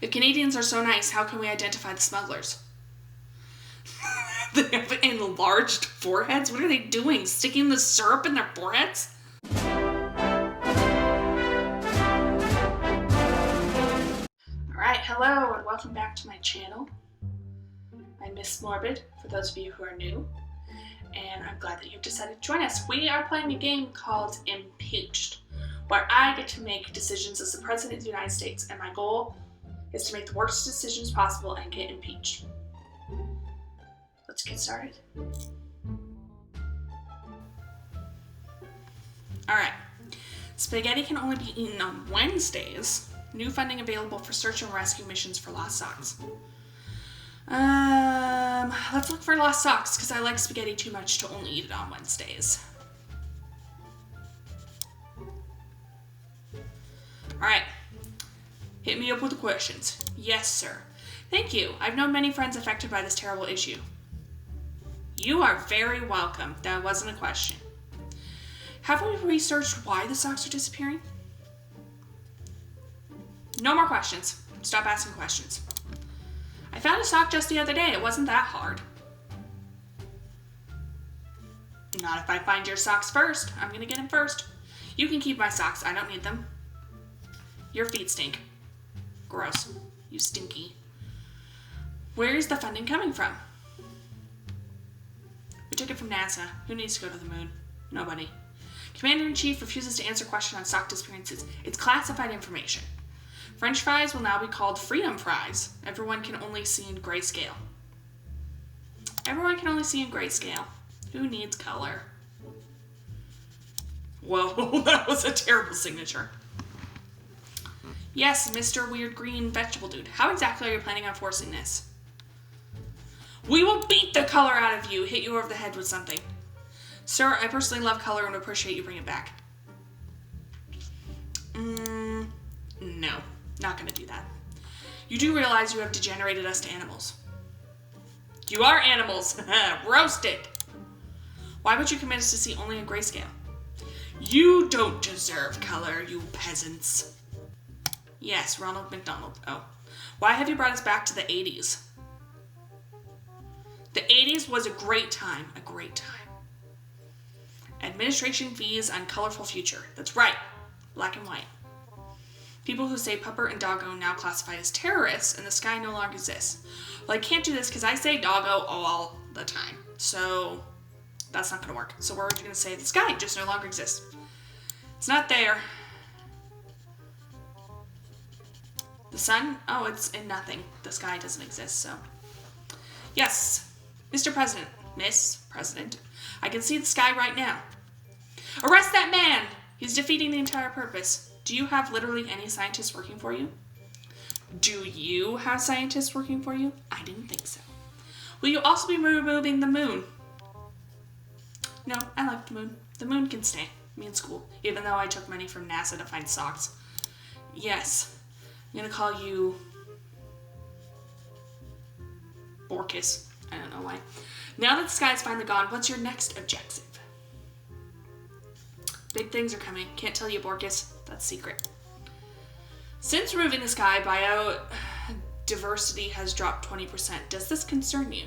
If Canadians are so nice, how can we identify the smugglers? They have enlarged foreheads? What are they doing? Sticking the syrup in their foreheads? Alright, hello and welcome back to my channel. I'm MissMorbid, for those of you who are new, and I'm glad that you've decided to join us. We are playing a game called Impeached, where I get to make decisions as the President of the United States, and my goal is to make the worst decisions possible and get impeached. Let's get started. Alright. Spaghetti can only be eaten on Wednesdays. New funding available for search and rescue missions for lost socks. Let's look for lost socks, because I like spaghetti too much to only eat it on Wednesdays. Alright. Hit me up with the questions. Yes, sir. Thank you. I've known many friends affected by this terrible issue. You are very welcome. That wasn't a question. Have we researched why the socks are disappearing? No more questions. Stop asking questions. I found a sock just the other day. It wasn't that hard. Not if I find your socks first. I'm gonna get them first. You can keep my socks. I don't need them. Your feet stink. Gross. You stinky. Where is the funding coming from? We took it from NASA. Who needs to go to the moon? Nobody. Commander-in-Chief refuses to answer question on sock disappearances. It's classified information. French fries will now be called freedom fries. Everyone can only see in grayscale. Everyone can only see in grayscale. Who needs color? Whoa, that was a terrible signature. Yes, Mr. Weird Green Vegetable Dude. How exactly are you planning on forcing this? We will beat the color out of you, hit you over the head with something. Sir, I personally love color and appreciate you bring it back. No, not gonna do that. You do realize you have degenerated us to animals. You are animals. Roasted. Why would you commit us to see only in grayscale? You don't deserve color, you peasants. Yes, Ronald McDonald. Oh. Why have you brought us back to the 80s? The 80s was a great time. A great time. Administration fees on colorful future. That's right. Black and white. People who say pupper and doggo now classified as terrorists and the sky no longer exists. Well, I can't do this because I say doggo all the time. So that's not going to work. So we're going to say the sky just no longer exists. It's not there. The sun? Oh, it's in nothing. The sky doesn't exist, so. Yes, Mr. President, Miss President, I can see the sky right now. Arrest that man! He's defeating the entire purpose. Do you have literally any scientists working for you? Do you have scientists working for you? I didn't think so. Will you also be removing the moon? No, I like the moon. The moon can stay. Me in school, even though I took money from NASA to find socks. Yes. I'm gonna call you Borkus. I don't know why. Now that the sky is finally gone, what's your next objective? Big things are coming. Can't tell you, Borkus. That's secret. Since removing the sky, biodiversity has dropped 20%. Does this concern you?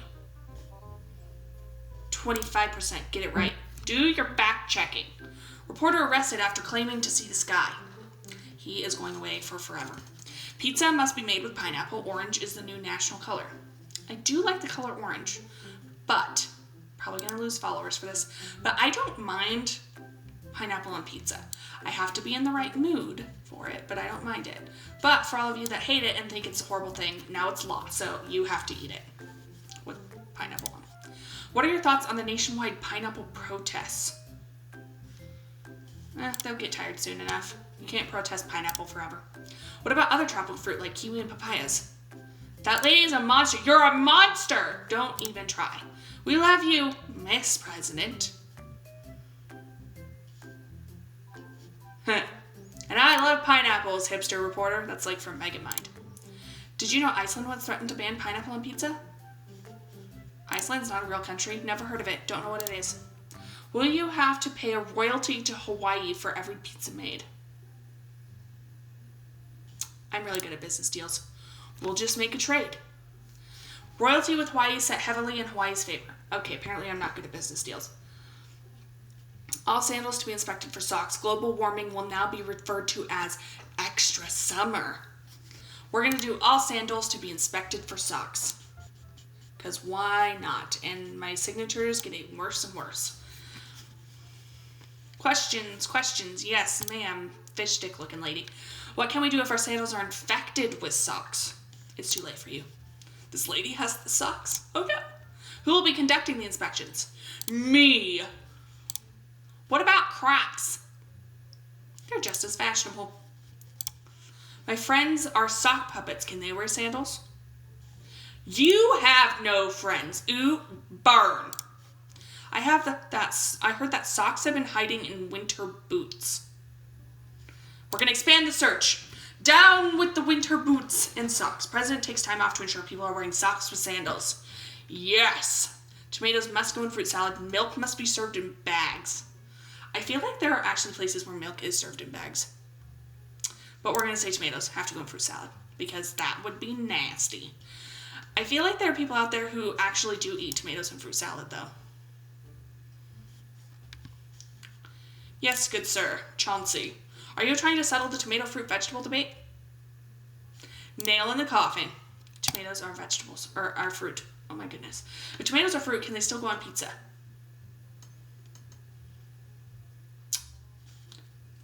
25%. Get it right. Do your back checking. Reporter arrested after claiming to see the sky. He is going away for forever. Pizza must be made with pineapple. Orange is the new national color. I do like the color orange, but probably gonna lose followers for this, but I don't mind pineapple on pizza. I have to be in the right mood for it, but I don't mind it. But for all of you that hate it and think it's a horrible thing, now it's law, so you have to eat it with pineapple on it. What are your thoughts on the nationwide pineapple protests? They'll get tired soon enough. You can't protest pineapple forever. What about other tropical fruit like kiwi and papayas? That lady is a monster. You're a monster! Don't even try. We love you, Miss President. And I love pineapples, hipster reporter. That's like from Megamind. Did you know Iceland once threatened to ban pineapple on pizza? Iceland's not a real country. Never heard of it. Don't know what it is. Will you have to pay a royalty to Hawaii for every pizza made? I'm really good at business deals. We'll just make a trade. Royalty with Hawaii set heavily in Hawaii's favor. Okay, apparently I'm not good at business deals. All sandals to be inspected for socks. Global warming will now be referred to as extra summer. We're going to do all sandals to be inspected for socks. Because why not? And my signature is getting worse and worse. Questions. Yes, ma'am. Fish stick looking lady. What can we do if our sandals are infected with socks? It's too late for you. This lady has the socks. Oh no. Who will be conducting the inspections? Me. What about Crocs? They're just as fashionable. My friends are sock puppets. Can they wear sandals? You have no friends. Ooh, burn. I heard that socks have been hiding in winter boots. We're going to expand the search. Down with the winter boots and socks. President takes time off to ensure people are wearing socks with sandals. Yes. Tomatoes must go in fruit salad. Milk must be served in bags. I feel like there are actually places where milk is served in bags. But we're going to say tomatoes have to go in fruit salad because that would be nasty. I feel like there are people out there who actually do eat tomatoes in fruit salad, though. Yes, good sir. Chauncey. Are you trying to settle the tomato fruit vegetable debate? Nail in the coffin. Tomatoes are vegetables, or are fruit. Oh my goodness. If tomatoes are fruit, can they still go on pizza?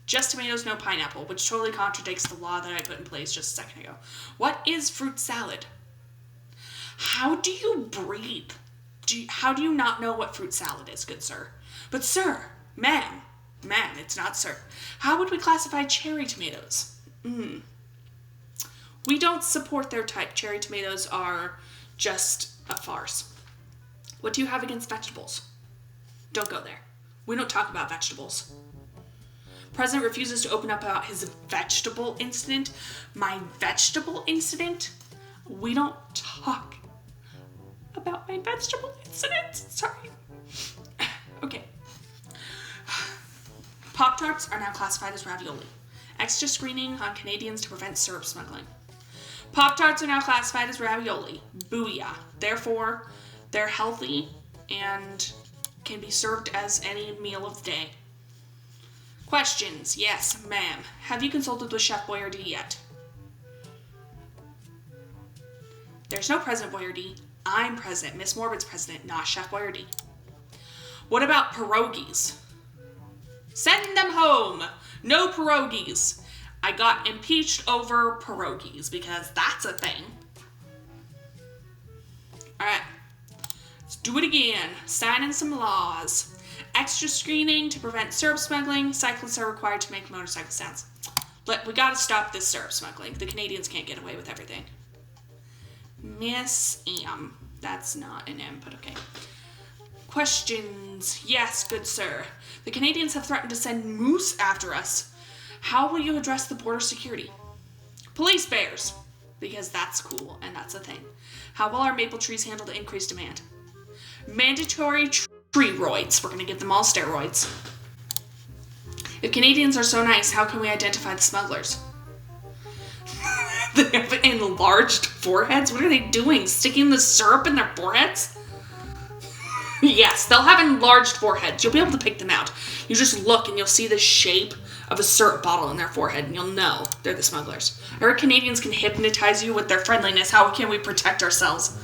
Just tomatoes, no pineapple, which totally contradicts the law that I put in place just a second ago. What is fruit salad? How do you breathe? How do you not know what fruit salad is, good sir? But sir, ma'am, it's not sir. How would we classify cherry tomatoes? We don't support their type. Cherry tomatoes are just a farce. What do you have against vegetables? Don't go there. We don't talk about vegetables. President refuses to open up about his vegetable incident. My vegetable incident? We don't talk about my vegetable incident. Sorry. Okay. Pop-Tarts are now classified as ravioli. Extra screening on Canadians to prevent syrup smuggling. Pop-Tarts are now classified as ravioli. Booyah. Therefore, they're healthy and can be served as any meal of the day. Questions? Yes, ma'am. Have you consulted with Chef Boyardee yet? There's no President Boyardee. I'm president. MissMorbid's president, not Chef Boyardee. What about pierogies? Send them home. No pierogies. I got impeached over pierogies because that's a thing. All right. Let's do it again. Sign in some laws. Extra screening to prevent syrup smuggling. Cyclists are required to make motorcycle sounds. We gotta stop this syrup smuggling. The Canadians can't get away with everything. Miss M. That's not an M, but okay. Questions? Yes, good sir. The Canadians have threatened to send moose after us. How will you address the border security? Police bears, because that's cool and that's a thing. How will our maple trees handle the increased demand? Mandatory tree-roids. We're going to give them all steroids. If Canadians are so nice, how can we identify the smugglers? They have enlarged foreheads? What are they doing? Sticking the syrup in their foreheads? Yes, they'll have enlarged foreheads. You'll be able to pick them out. You just look and you'll see the shape of a syrup bottle in their forehead and you'll know they're the smugglers. Our Canadians can hypnotize you with their friendliness. How can we protect ourselves?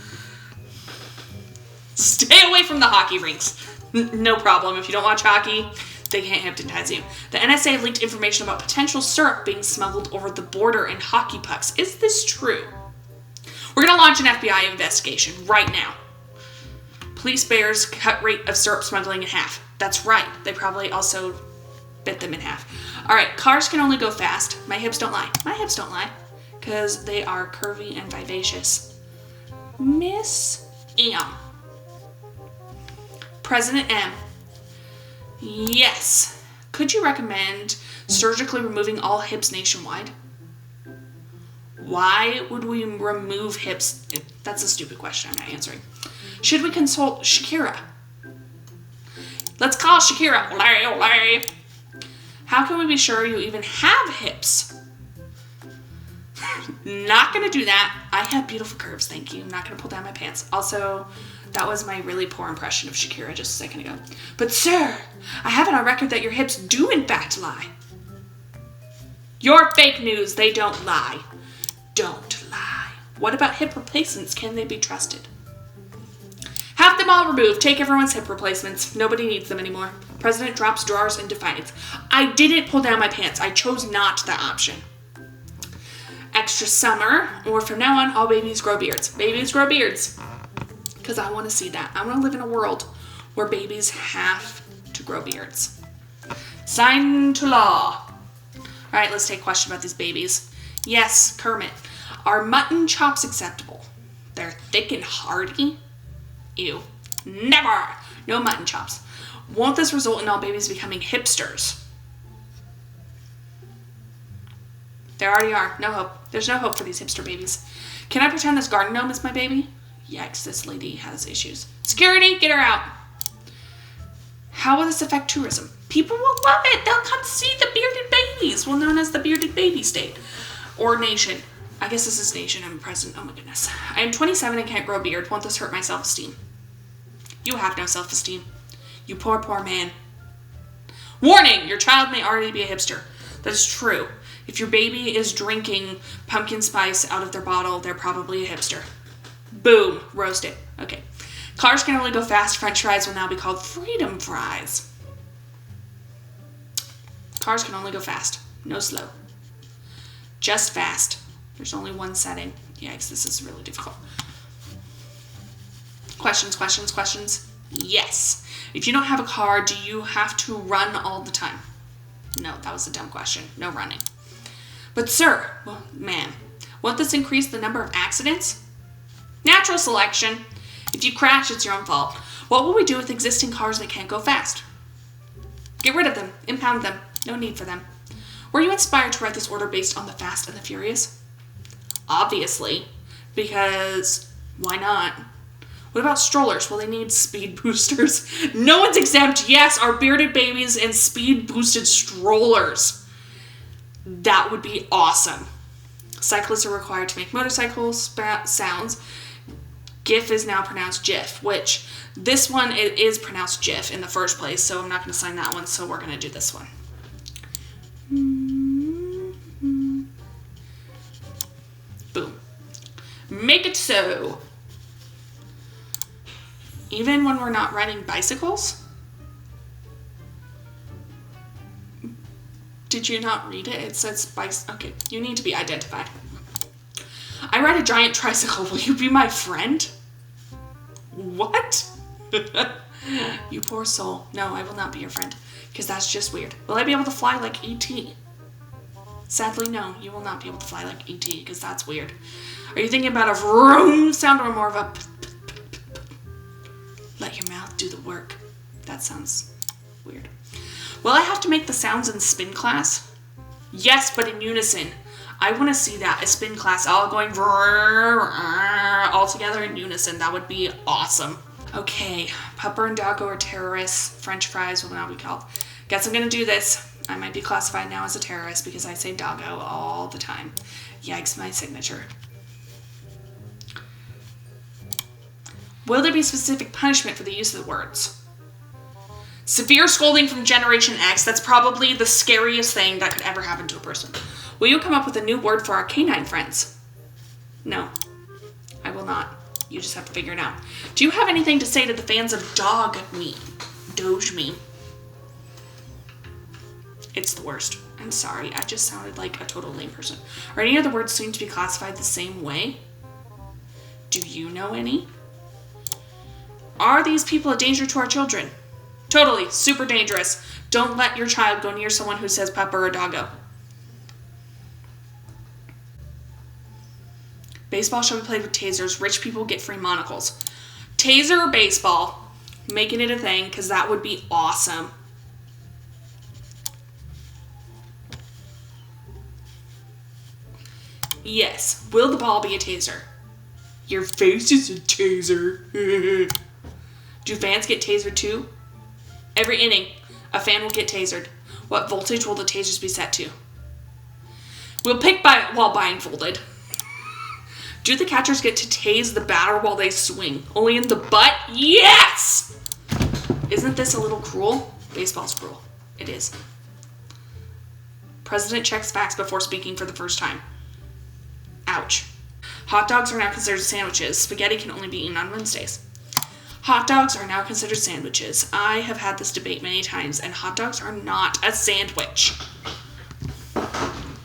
Stay away from the hockey rinks. No problem. If you don't watch hockey, they can't hypnotize you. The NSA leaked information about potential syrup being smuggled over the border in hockey pucks. Is this true? We're going to launch an FBI investigation right now. Police bears cut rate of syrup smuggling in half. That's right. They probably also bit them in half. All right, cars can only go fast. My hips don't lie. My hips don't lie because they are curvy and vivacious. Miss M. President M. Yes. Could you recommend surgically removing all hips nationwide? Why would we remove hips? That's a stupid question. I'm not answering. Should we consult Shakira? Let's call Shakira. Olay, olay. How can we be sure you even have hips? Not gonna do that. I have beautiful curves, thank you. I'm not gonna pull down my pants. Also, that was my really poor impression of Shakira just a second ago. But sir, I have it on record that your hips do in fact lie. You're fake news, they don't lie. Don't lie. What about hip replacements? Can they be trusted? Have them all removed. Take everyone's hip replacements. Nobody needs them anymore. President drops drawers in defiance. I didn't pull down my pants. I chose not that option. Extra summer, or from now on, all babies grow beards. Babies grow beards. Because I want to see that. I want to live in a world where babies have to grow beards. Signed to law. All right, let's take a question about these babies. Yes, Kermit. Are mutton chops acceptable? They're thick and hearty. Ew. Never. No mutton chops. Won't this result in all babies becoming hipsters? There already are. No hope. There's no hope for these hipster babies. Can I pretend this garden gnome is my baby? Yikes, this lady has issues. Security, get her out. How will this affect tourism? People will love it. They'll come see the bearded babies. Well, known as the bearded baby state. Or nation. I guess this is nation. I'm president. Oh my goodness. I am 27 and can't grow a beard. Won't this hurt my self-esteem? You have no self-esteem. You poor, poor man. Warning! Your child may already be a hipster. That is true. If your baby is drinking pumpkin spice out of their bottle, they're probably a hipster. Boom. Roast it. Okay. Cars can only go fast. French fries will now be called freedom fries. Cars can only go fast. No slow. Just fast. There's only one setting. Yikes, this is really difficult. Questions? Yes. If you don't have a car, do you have to run all the time? No, that was a dumb question. No running. But sir, well, ma'am, won't this increase the number of accidents? Natural selection. If you crash, it's your own fault. What will we do with existing cars that can't go fast? Get rid of them. Impound them. No need for them. Were you inspired to write this order based on the Fast and the Furious? Obviously. Because why not? What about strollers? Will they need speed boosters? No one's exempt. Yes, our bearded babies and speed boosted strollers. That would be awesome. Cyclists are required to make motorcycle sounds. GIF is now pronounced GIF, which this one it is pronounced GIF in the first place, so I'm not going to sign that one, so we're going to do this one. Boom. Make it so. Even when we're not riding bicycles? Did you not read it? It says bicycle. Okay, you need to be identified. I ride a giant tricycle. Will you be my friend? What? You poor soul. No, I will not be your friend. Because that's just weird. Will I be able to fly like E.T.? Sadly, no. You will not be able to fly like E.T. because that's weird. Are you thinking about a vroom sound or more of a let your mouth do the work? That sounds weird. Will I have to make the sounds in spin class? Yes, but in unison. I want to see that. A spin class all going all together in unison. That would be awesome. Okay, Pupper and Doggo are terrorists. French fries will now be called. Guess I'm going to do this. I might be classified now as a terrorist because I say Doggo all the time. Yikes, my signature. Will there be specific punishment for the use of the words? Severe scolding from Generation X. That's probably the scariest thing that could ever happen to a person. Will you come up with a new word for our canine friends? No, I will not. You just have to figure it out. Do you have anything to say to the fans of Dog Me? Doge Me. It's the worst. I'm sorry. I just sounded like a total lame person. Are any other words soon to be classified the same way? Do you know any? Are these people a danger to our children? Totally. Super dangerous. Don't let your child go near someone who says Pupper or Doggo. Baseball shall be played with tasers. Rich people get free monocles. Taser or baseball. Making it a thing because that would be awesome. Yes. Will the ball be a taser? Your face is a taser. Do fans get tasered too? Every inning, a fan will get tasered. What voltage will the tasers be set to? We'll pick while blindfolded. Do the catchers get to tase the batter while they swing? Only in the butt? Yes! Isn't this a little cruel? Baseball's cruel. It is. President checks facts before speaking for the first time. Ouch. Hot dogs are now considered sandwiches. Spaghetti can only be eaten on Wednesdays. Hot dogs are now considered sandwiches. I have had this debate many times, and hot dogs are not a sandwich.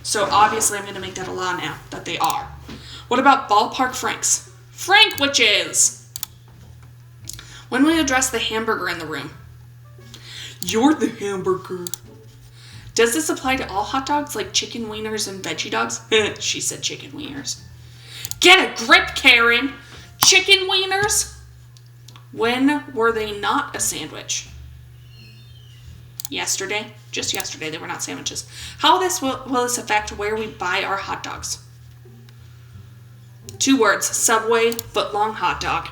So obviously I'm going to make that a law now, that they are. What about ballpark Franks? Frankwitches! When will you address the hamburger in the room? You're the hamburger. Does this apply to all hot dogs, like chicken wieners and veggie dogs? She said chicken wieners. Get a grip, Karen! Chicken wieners? When were they not a sandwich? Yesterday. Just yesterday, they were not sandwiches. How will this affect where we buy our hot dogs? 2 words. Subway, footlong hot dog.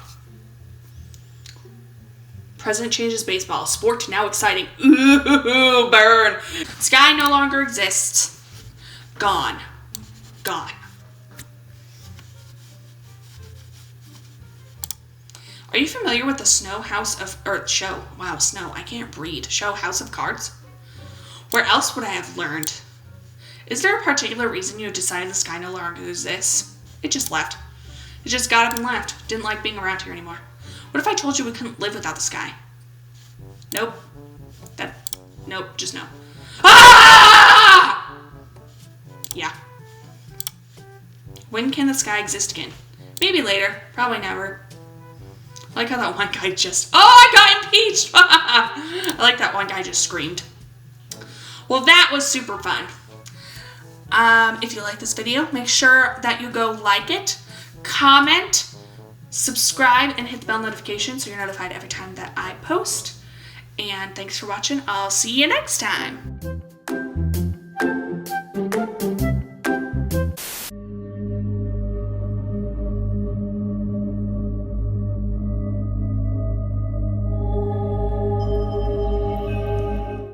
President changes baseball. Sport now exciting. Ooh, burn. Sky no longer exists. Gone. Gone. Are you familiar with the show House of Cards? Where else would I have learned? Is there a particular reason you have decided the sky no longer exists? It just left. It just got up and left. Didn't like being around here anymore. What if I told you we couldn't live without the sky? Nope. Nope, just no. Ah! Yeah. When can the sky exist again? Maybe later. Probably never. I like how that one guy just... Oh, I got impeached! I like that one guy just screamed. Well, that was super fun. If you like this video, make sure that you go like it, comment, subscribe, and hit the bell notification so you're notified every time that I post. And thanks for watching. I'll see you next time.